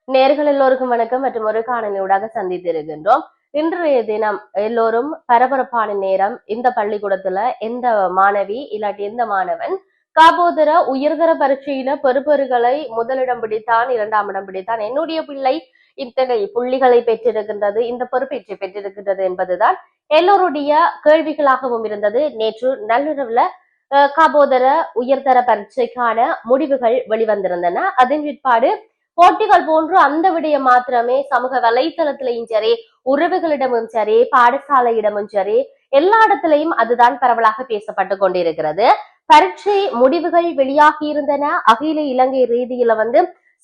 நேர்கள் எல்லோருக்கும் வணக்கம் மற்றும் ஒரு காணொலியூடாக சந்தித்திருக்கின்றோம். இன்றைய தினம் எல்லோரும் பரபரப்பான நேரம். இந்த பள்ளிக்கூடத்துல எந்த மாணவி இல்லாட்டி எந்த மாணவன் காபோதர உயர்தர பரீட்சையில பெறுபேறுகளை முதலிடம் பிடித்தான், இரண்டாம் இடம் பிடித்தான், என்னுடைய பிள்ளை இத்தனை புள்ளிகளை பெற்றிருக்கின்றது, இந்த பொறுப்பேற்றை பெற்றிருக்கின்றது என்பதுதான் எல்லோருடைய கேள்விகளாகவும் இருந்தது. நேற்று நள்ளிரவுல காபோதர உயர்தர பரீட்சைக்கான முடிவுகள் வெளிவந்திருந்தன. அதன் பிற்பாடு போட்டிகள் போன்று அந்த விடயம் மாத்திரமே சமூக வலைத்தளத்திலையும் சரி, உறவுகளிடமும் சரி, பாடசாலையிடமும் சரி, எல்லா இடத்திலையும் அதுதான் பரவலாக பேசப்பட்டு கொண்டிருக்கிறது. பரீட்சை முடிவுகள் வெளியாகி இருந்தன. அகில இலங்கை ரீதியில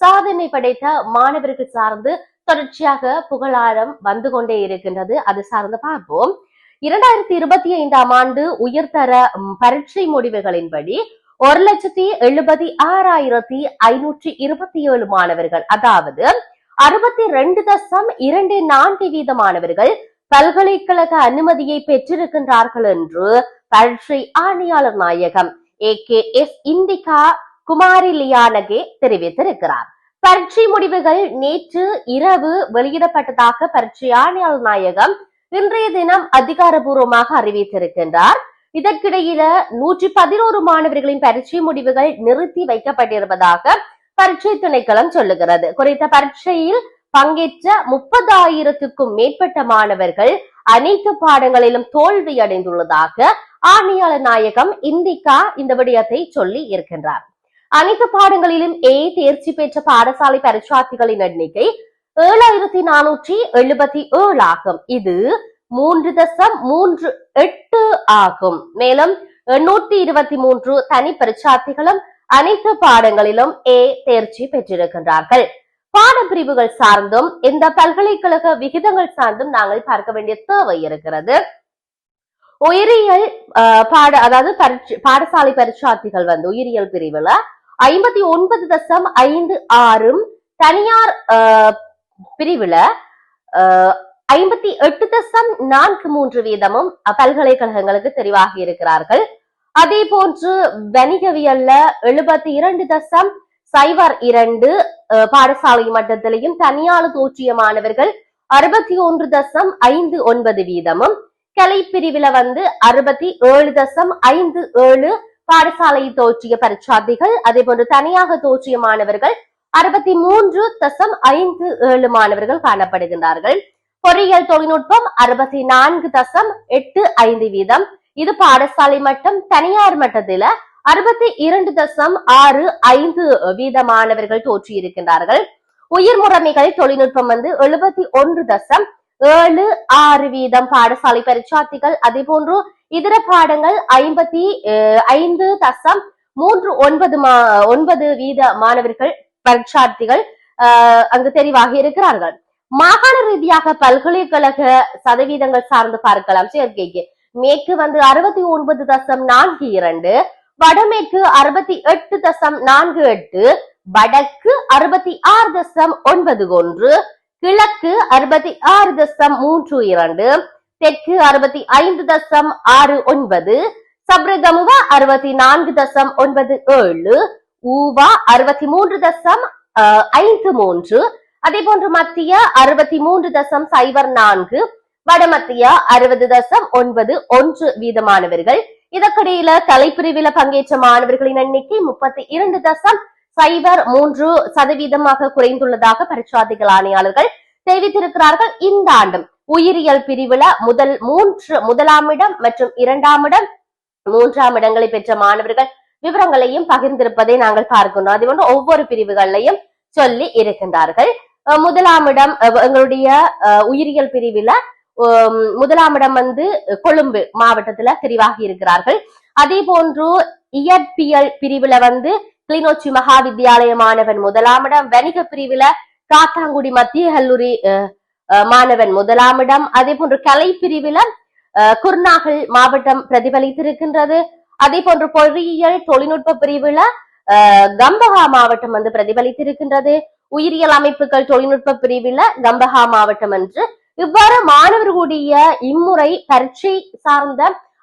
சாதனை படைத்த மாணவர்கள் சார்ந்து தொடர்ச்சியாக புகழாரம் வந்து கொண்டே இருக்கின்றது. அது சார்ந்து பார்ப்போம். 2025ஆம் ஆண்டு உயர்தர பரீட்சை முடிவுகளின்படி 1,76,527 மாணவர்கள், அதாவது 62.24% மாணவர்கள் பல்கலைக்கழக அனுமதியை பெற்றிருக்கின்றார்கள் என்று பரீட்சை ஆணையாளர் நாயகம் AKS இந்திகா குமாரிலியானகே தெரிவித்திருக்கிறார். பரீட்சை முடிவுகள் நேற்று இரவு வெளியிடப்பட்டதாக பரீட்சை ஆணையாளர் நாயகம் இன்றைய தினம் அதிகாரபூர்வமாக அறிவித்திருக்கின்றார். இதற்கிடையில 111 மாணவர்களின் பரீட்சை முடிவுகள் நிறுத்தி வைக்கப்பட்டிருப்பதாக பரீட்சை திணைக்களம் சொல்லுகிறது. குறித்த பரீட்சையில் பங்கேற்ற 30,000க்கும் மேற்பட்ட மாணவர்கள் அனைத்து பாடங்களிலும் தோல்வி அடைந்துள்ளதாக ஆணையாளர் நாயகம் இந்திகா இந்த விடயத்தை சொல்லி இருக்கின்றார். அனைத்து பாடங்களிலும் தேர்ச்சி பெற்ற பாடசாலை பரீட்சார்த்திகளின் எண்ணிக்கை 7,477 ஆகும். இது 3.38 ஆகும். மேலும் 823 தனி பரீட்சார்த்திகளும் அனைத்து பாடங்களிலும் தேர்ச்சி பெற்றிருக்கின்றார்கள். பாடப்பிரிவுகள் சார்ந்தும் இந்த பல்கலைக்கழக விகிதங்கள் சார்ந்தும் நாங்கள் பார்க்க வேண்டிய தேவை இருக்கிறது. உயிரியல் பாடசாலை பரீட்சார்த்திகள் உயிரியல் பிரிவுல 59.56, தனியார் பிரிவுல 58.43% பல்கலைக்கழகங்களுக்கு தெரிவாகி இருக்கிறார்கள். அதே போன்று வணிகவியல்ல 72.02 பாடசாலை மட்டத்திலையும் தனியார் தோற்றிய மாணவர்கள் 61.59%, கலை பிரிவுல 67.57 பாடசாலை தோற்றிய பரீட்சார்த்திகள், அதே போன்று தனியாக தோற்றிய மாணவர்கள் 63.57 மாணவர்கள் காணப்படுகின்றார்கள். பொறியியல் தொழில்நுட்பம் 64.85%, இது பாடசாலை மட்டம். தனியார் மட்டத்தில 62.65% மாணவர்கள் தோற்றியிருக்கின்றார்கள். உயிர் முறைமைகள் தொழில்நுட்பம் 71.76% பாடசாலை பரீட்சார்த்திகள், அதே போன்று இதர பாடங்கள் 55.39% மாணவர்கள் பரீட்சார்த்திகள் அங்கு தெரிவாகி இருக்கிறார்கள். மாகாண ரீதியாக பல்கலைக்கழக சதவீதங்கள் சார்ந்து பார்க்கலாம். சேர்க்கைக்கு மேற்கு 69.42, வடமேற்கு 68.48, வடக்கு 66.91, கிழக்கு 66.32, தெற்கு 65.69, சப்ரகமுவ 64.97, ஊவா 63.53, அதே போன்று மத்திய 63.04, வடமத்திய 60.91% மாணவர்கள். இதற்கிடையில கலைப்பிரிவில பங்கேற்ற மாணவர்களின் எண்ணிக்கை 32.03% குறைந்துள்ளதாக பரீட்சார்த்திகள் ஆணையாளர்கள் தெரிவித்திருக்கிறார்கள். இந்த ஆண்டும் உயிரியல் பிரிவுல முதலாம் இடம் மற்றும் இரண்டாம் இடம், மூன்றாம் இடங்களை பெற்ற மாணவர்கள் விவரங்களையும் பகிர்ந்திருப்பதை நாங்கள் பார்க்கின்றோம். அதே போன்று ஒவ்வொரு பிரிவுகளையும் சொல்லி இருக்கின்றார்கள். முதலாம் இடம் எங்களுடைய உயிரியல் பிரிவில முதலாம் இடம் கொழும்பு மாவட்டத்துல தெரிவாகி இருக்கிறார்கள். அதே போன்று இயற்பியல் பிரிவுல கிளிநொச்சி மகா வித்தியாலய மாணவன் முதலாம் இடம், வணிக பிரிவுல காத்தாங்குடி மத்திய கல்லூரி மாணவன் முதலாம் இடம், அதே போன்று கலை பிரிவுல குர்நாகல் மாவட்டம் பிரதிபலித்திருக்கின்றது. அதே போன்று பொறியியல் தொழில்நுட்ப பிரிவுல கம்பஹா மாவட்டம் பிரதிபலித்திருக்கின்றது. உயிரியல் அமைப்புகள் தொழில்நுட்ப பிரிவுல கம்பஹா மாவட்டம் என்று இவ்வாறு மாணவர்களுடைய இம்முறை பரீட்சை சார்ந்த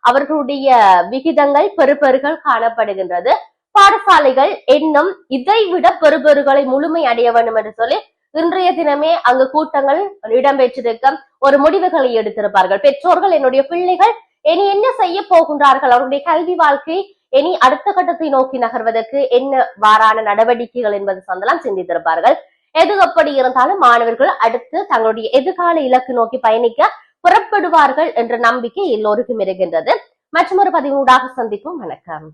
அவர்களுடைய விகிதங்கள் பெறுபேறுகள் காணப்படுகின்றது. பாடசாலைகள் இன்னும் இதைவிட பெறுபேறுகளை முழுமை அடைய வேண்டும் என்று சொல்லி இன்றைய தினமே அங்கு கூட்டங்கள் இடம்பெற்றிருக்க ஒரு முடிவுகளை எடுத்திருப்பார்கள். பெற்றோர்கள் என்னுடைய பிள்ளைகள் இனி என்ன செய்ய போகின்றார்கள், அவருடைய கல்வி வாழ்க்கை இனி அடுத்த கட்டத்தை நோக்கி நகர்வதற்கு என்ன வாரான நடவடிக்கைகள் என்பது சொந்தலாம் சிந்தித்திருப்பார்கள். எது எப்படி இருந்தாலும் மாணவர்கள் அடுத்து தங்களுடைய எதிர்கால இலக்கு நோக்கி பயணிக்க புறப்படுவார்கள் என்ற நம்பிக்கை எல்லோருக்கும் இருக்கின்றது. மற்றொரு பதிவூடாக சந்திப்போம். வணக்கம்.